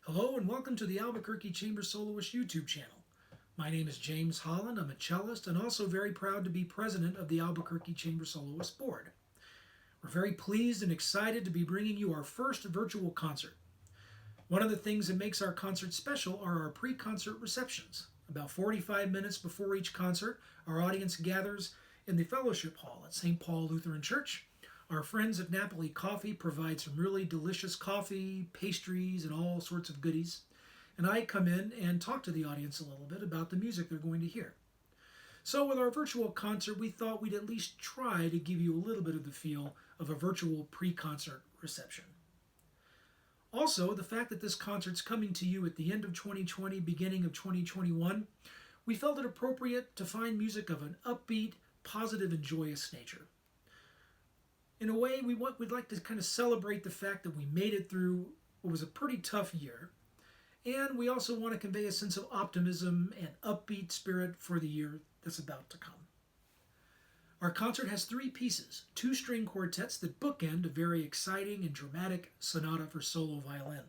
Hello and welcome to the Albuquerque Chamber Soloists YouTube channel. My name is James Holland. I'm a cellist and also very proud to be president of the Albuquerque Chamber Soloists Board. We're very pleased and excited to be bringing you our first virtual concert. One of the things that makes our concert special are our pre-concert receptions. About 45 minutes before each concert, our audience gathers in the fellowship hall at St. Paul Lutheran Church. Our friends at Napoli Coffee provide some really delicious coffee, pastries, and all sorts of goodies. And I come in and talk to the audience a little bit about the music they're going to hear. So with our virtual concert, we thought we'd at least try to give you a little bit of the feel of a virtual pre-concert reception. Also, the fact that this concert's coming to you at the end of 2020, beginning of 2021, we felt it appropriate to find music of an upbeat, positive, and joyous nature. In a way, we'd like to kind of celebrate the fact that we made it through what was a pretty tough year. And we also want to convey a sense of optimism and upbeat spirit for the year that's about to come. Our concert has 3 pieces, 2 string quartets that bookend a very exciting and dramatic sonata for solo violin.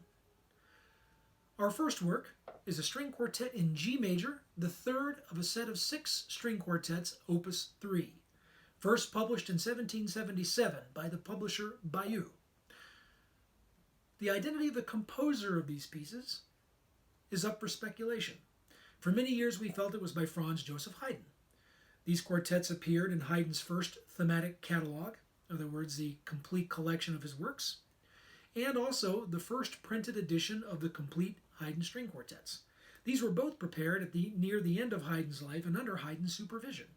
Our first work is a string quartet in G major, the third of a set of 6 string quartets, opus 3. First published in 1777 by the publisher Bayeux. The identity of the composer of these pieces is up for speculation. For many years we felt it was by Franz Joseph Haydn. These quartets appeared in Haydn's first thematic catalog, in other words, the complete collection of his works, and also the first printed edition of the complete Haydn string quartets. These were both prepared near the end of Haydn's life and under Haydn's supervision.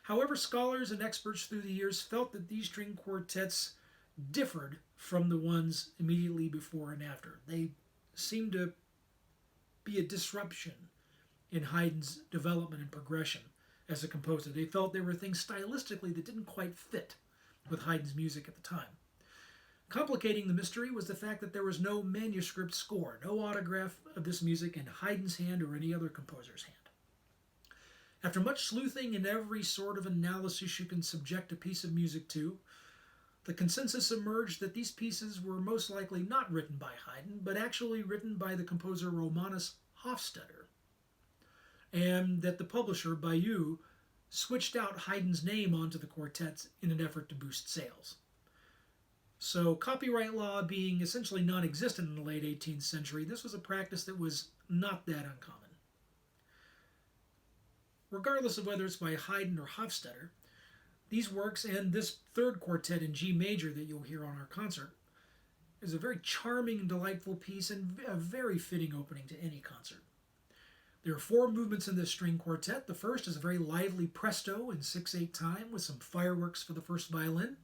However, scholars and experts through the years felt that these string quartets differed from the ones immediately before and after. They seemed to be a disruption in Haydn's development and progression as a composer. They felt there were things stylistically that didn't quite fit with Haydn's music at the time. Complicating the mystery was the fact that there was no manuscript score, no autograph of this music in Haydn's hand or any other composer's hand. After much sleuthing and every sort of analysis you can subject a piece of music to, the consensus emerged that these pieces were most likely not written by Haydn, but actually written by the composer Romanus Hofstadter, and that the publisher, Bayeux, switched out Haydn's name onto the quartets in an effort to boost sales. So, copyright law being essentially non-existent in the late 18th century, this was a practice that was not that uncommon. Regardless of whether it's by Haydn or Hofstadter, these works and this third quartet in G major that you'll hear on our concert is a very charming and delightful piece and a very fitting opening to any concert. There are 4 movements in this string quartet. The first is a very lively presto in 6/8 time with some fireworks for the first violin.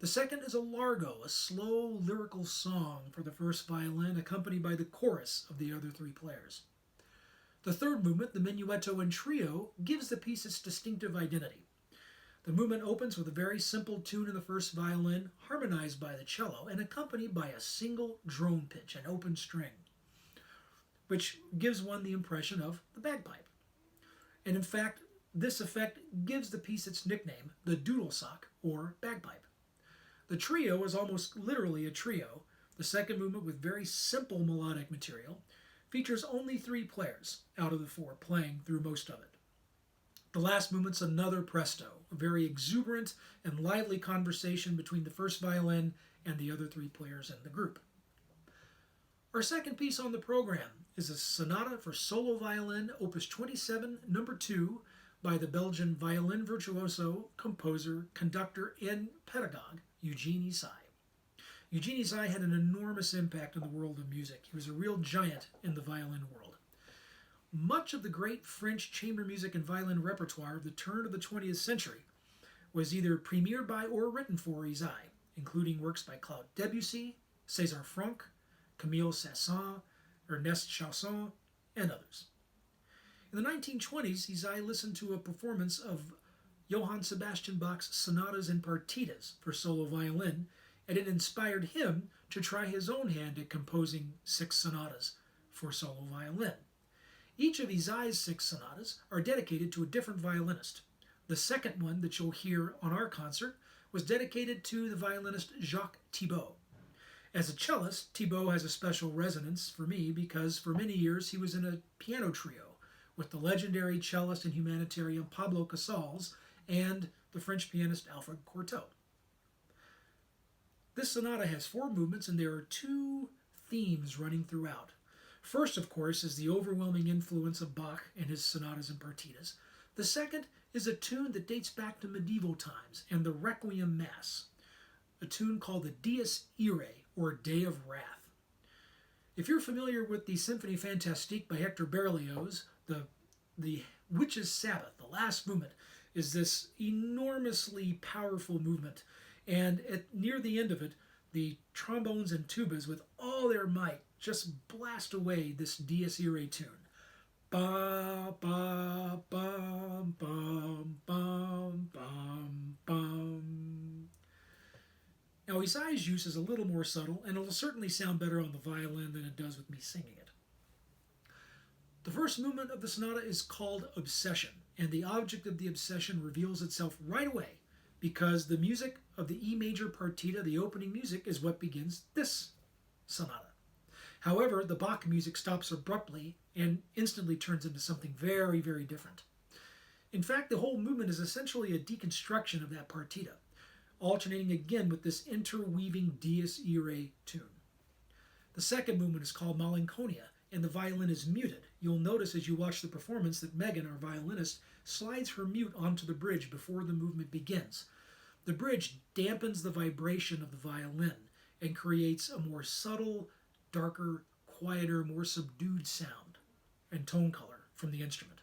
The second is a largo, a slow lyrical song for the first violin, accompanied by the chorus of the other 3 players. The third movement, the minuetto and trio, gives the piece its distinctive identity. The movement opens with a very simple tune in the first violin, harmonized by the cello, and accompanied by a single drone pitch, an open string, which gives one the impression of the bagpipe. And in fact, this effect gives the piece its nickname, the doodle-sock, or bagpipe. The trio is almost literally a trio. The second movement, with very simple melodic material, features only 3 players out of the 4 playing through most of it. The last movement's another presto, a very exuberant and lively conversation between the first violin and the other 3 players in the group. Our second piece on the program is a sonata for solo violin, opus 27, number 2, by the Belgian violin virtuoso, composer, conductor, and pedagogue, Eugene Ysaÿe. Eugene Ysaÿe had an enormous impact on the world of music. He was a real giant in the violin world. Much of the great French chamber music and violin repertoire of the turn of the 20th century was either premiered by or written for Ysaÿe, including works by Claude Debussy, César Franck, Camille Saint-Saëns, Ernest Chausson, and others. In the 1920s, Ysaÿe listened to a performance of Johann Sebastian Bach's sonatas and partitas for solo violin, and it inspired him to try his own hand at composing 6 sonatas for solo violin. Each of Ysaÿe's 6 sonatas are dedicated to a different violinist. The second one that you'll hear on our concert was dedicated to the violinist Jacques Thibaud. As a cellist, Thibault has a special resonance for me because for many years he was in a piano trio with the legendary cellist and humanitarian Pablo Casals and the French pianist Alfred Cortot. This sonata has 4 movements and there are 2 themes running throughout. First, of course, is the overwhelming influence of Bach and his sonatas and partitas. The second is a tune that dates back to medieval times and the Requiem Mass, a tune called the Dies Irae, or Day of Wrath. If you're familiar with the Symphonie Fantastique by Hector Berlioz, the Witch's Sabbath, the last movement, is this enormously powerful movement. And near the end of it, the trombones and tubas, with all their might, just blast away this Dies Irae tune. Ba, ba, bum, bum, bum, bum, bum. Now, Isaiah's use is a little more subtle, and it'll certainly sound better on the violin than it does with me singing it. The first movement of the sonata is called Obsession, and the object of the obsession reveals itself right away because the music of the E major partita, the opening music, is what begins this sonata. However, the Bach music stops abruptly and instantly turns into something very, very different. In fact, the whole movement is essentially a deconstruction of that partita, alternating again with this interweaving Dies Irae tune. The second movement is called Malinconia, and the violin is muted. You'll notice as you watch the performance that Megan, our violinist, slides her mute onto the bridge before the movement begins. The bridge dampens the vibration of the violin and creates a more subtle, darker, quieter, more subdued sound and tone color from the instrument.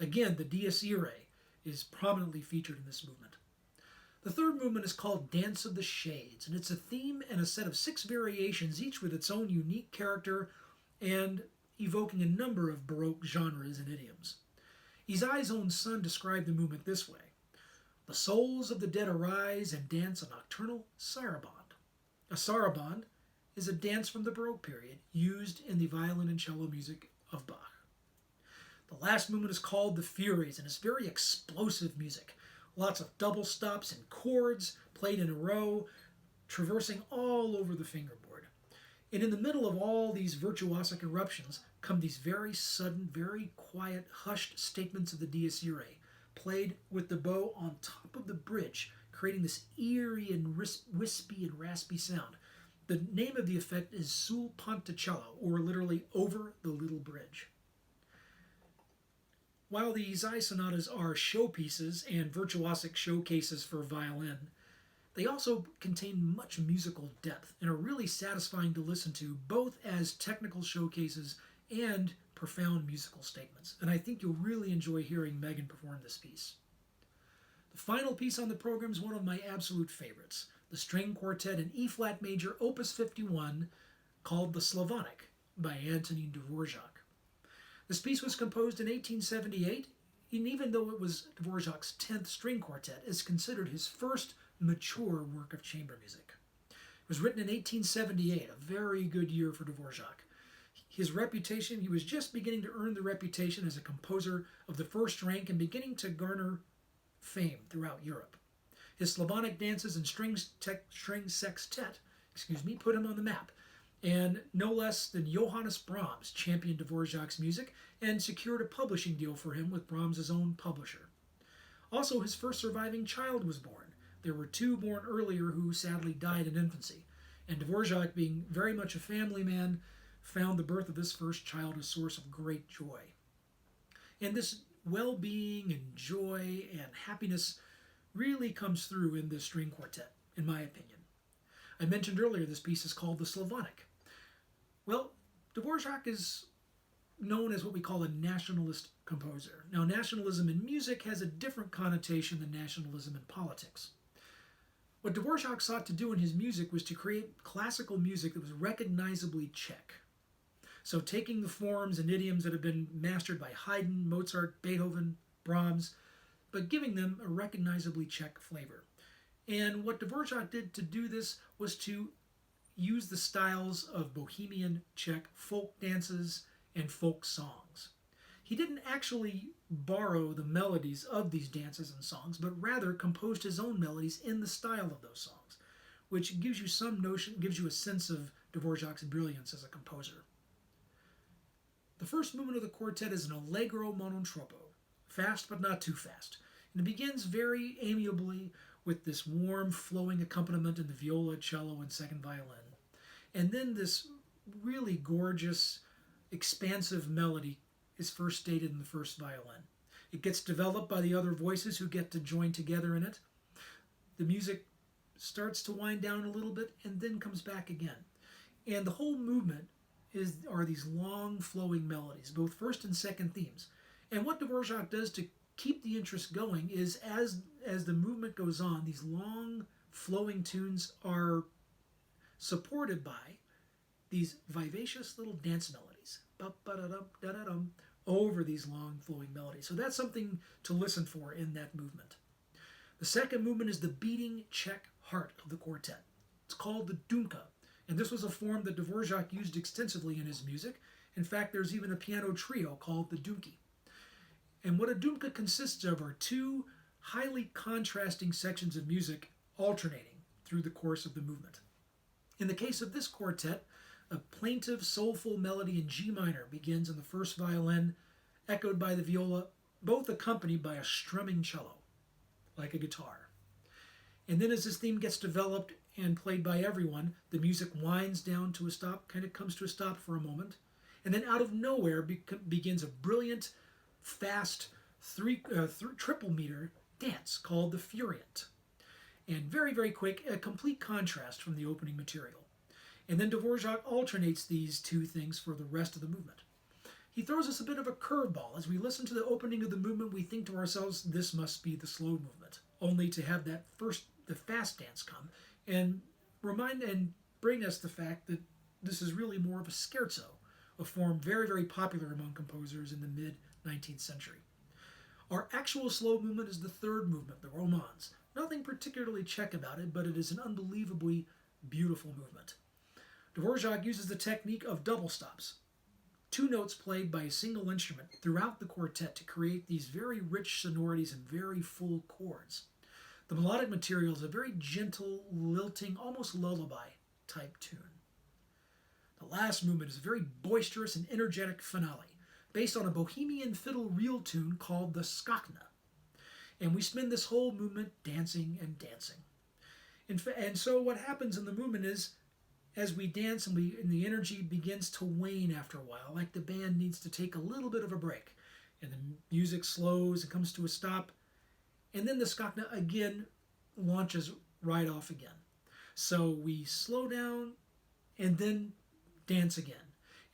Again, the Dies Irae is prominently featured in this movement. The third movement is called Dance of the Shades, and it's a theme and a set of 6 variations, each with its own unique character and evoking a number of Baroque genres and idioms. Isaiah's own son described the movement this way: the souls of the dead arise and dance a nocturnal saraband. A saraband is a dance from the Baroque period used in the violin and cello music of Bach. The last movement is called the Furies, and it's very explosive music. Lots of double stops and chords played in a row, traversing all over the fingerboard. And in the middle of all these virtuosic eruptions come these very sudden, very quiet, hushed statements of the Dies Irae, played with the bow on top of the bridge, creating this eerie and wispy and raspy sound. The name of the effect is sul ponticello, or literally over the little bridge. While the Isaiah sonatas are showpieces and virtuosic showcases for violin, they also contain much musical depth and are really satisfying to listen to, both as technical showcases and profound musical statements. And I think you'll really enjoy hearing Megan perform this piece. The final piece on the program is one of my absolute favorites, the string quartet in E-flat major, opus 51, called The Slavonic by Antonin Dvorak. This piece was composed in 1878, and even though it was Dvorak's 10th string quartet, is considered his first mature work of chamber music. It was written in 1878, a very good year for Dvorak. His reputation, he was just beginning to earn the reputation as a composer of the first rank and beginning to garner fame throughout Europe. His Slavonic dances and string sextet, put him on the map. And no less than Johannes Brahms championed Dvorak's music and secured a publishing deal for him with Brahms' own publisher. Also, his first surviving child was born. There were 2 born earlier who sadly died in infancy, and Dvorak, being very much a family man, found the birth of this first child a source of great joy. And this well-being and joy and happiness really comes through in this string quartet, in my opinion. I mentioned earlier this piece is called the Slavonic. Well, Dvorak is known as what we call a nationalist composer. Now, nationalism in music has a different connotation than nationalism in politics. What Dvorak sought to do in his music was to create classical music that was recognizably Czech. So taking the forms and idioms that have been mastered by Haydn, Mozart, Beethoven, Brahms, but giving them a recognizably Czech flavor. And what Dvorak did to do this was to use the styles of Bohemian Czech folk dances and folk songs. He didn't actually borrow the melodies of these dances and songs, but rather composed his own melodies in the style of those songs, which gives you some notion, gives you a sense of Dvorak's brilliance as a composer. The first movement of the quartet is an allegro monotropo, fast but not too fast, and it begins very amiably with this warm, flowing accompaniment in the viola, cello, and second violin, and then this really gorgeous, expansive melody is first stated in the first violin. It gets developed by the other voices who get to join together in it. The music starts to wind down a little bit and then comes back again. And the whole movement are these long flowing melodies, both first and second themes. And what Dvorak does to keep the interest going is as the movement goes on, these long flowing tunes are supported by these vivacious little dance melodies over these long flowing melodies. So that's something to listen for in that movement. The second movement is the beating Czech heart of the quartet. It's called the dumka, and this was a form that Dvorak used extensively in his music. In fact, there's even a piano trio called the dumki. And what a dumka consists of are two highly contrasting sections of music alternating through the course of the movement. In the case of this quartet, a plaintive, soulful melody in G minor begins in the first violin, echoed by the viola, both accompanied by a strumming cello, like a guitar. And then as this theme gets developed and played by everyone, the music winds down to a stop, kind of comes to a stop for a moment, and then out of nowhere begins a brilliant, fast, triple meter dance called the Furiant. And very, very quick, a complete contrast from the opening material. And then Dvorak alternates these two things for the rest of the movement. He throws us a bit of a curveball. As we listen to the opening of the movement, we think to ourselves, this must be the slow movement, only to have the fast dance come and remind and bring us the fact that this is really more of a scherzo, a form very, very popular among composers in the mid-19th century. Our actual slow movement is the third movement, the Romance. Nothing particularly Czech about it, but it is an unbelievably beautiful movement. Dvorak uses the technique of double stops, two notes played by a single instrument throughout the quartet to create these very rich sonorities and very full chords. The melodic material is a very gentle, lilting, almost lullaby type tune. The last movement is a very boisterous and energetic finale, based on a Bohemian fiddle reel tune called the Skakna. And we spend this whole movement dancing and dancing. And so what happens in the movement is, as we dance and the energy begins to wane after a while, like the band needs to take a little bit of a break, and the music slows and comes to a stop, and then the Skakna again launches right off again. So we slow down and then dance again.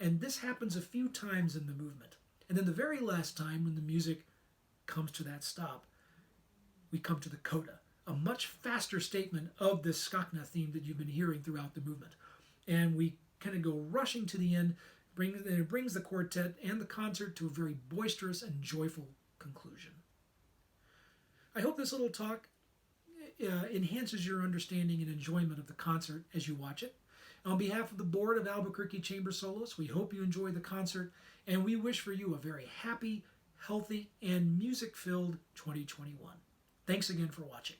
And this happens a few times in the movement. And then the very last time, when the music comes to that stop, we come to the coda, a much faster statement of this Skakna theme that you've been hearing throughout the movement. And we kind of go rushing to the end, and it brings the quartet and the concert to a very boisterous and joyful conclusion. I hope this little talk enhances your understanding and enjoyment of the concert as you watch it. On behalf of the board of Albuquerque Chamber Soloists, we hope you enjoy the concert, and we wish for you a very happy, healthy, and music-filled 2021. Thanks again for watching.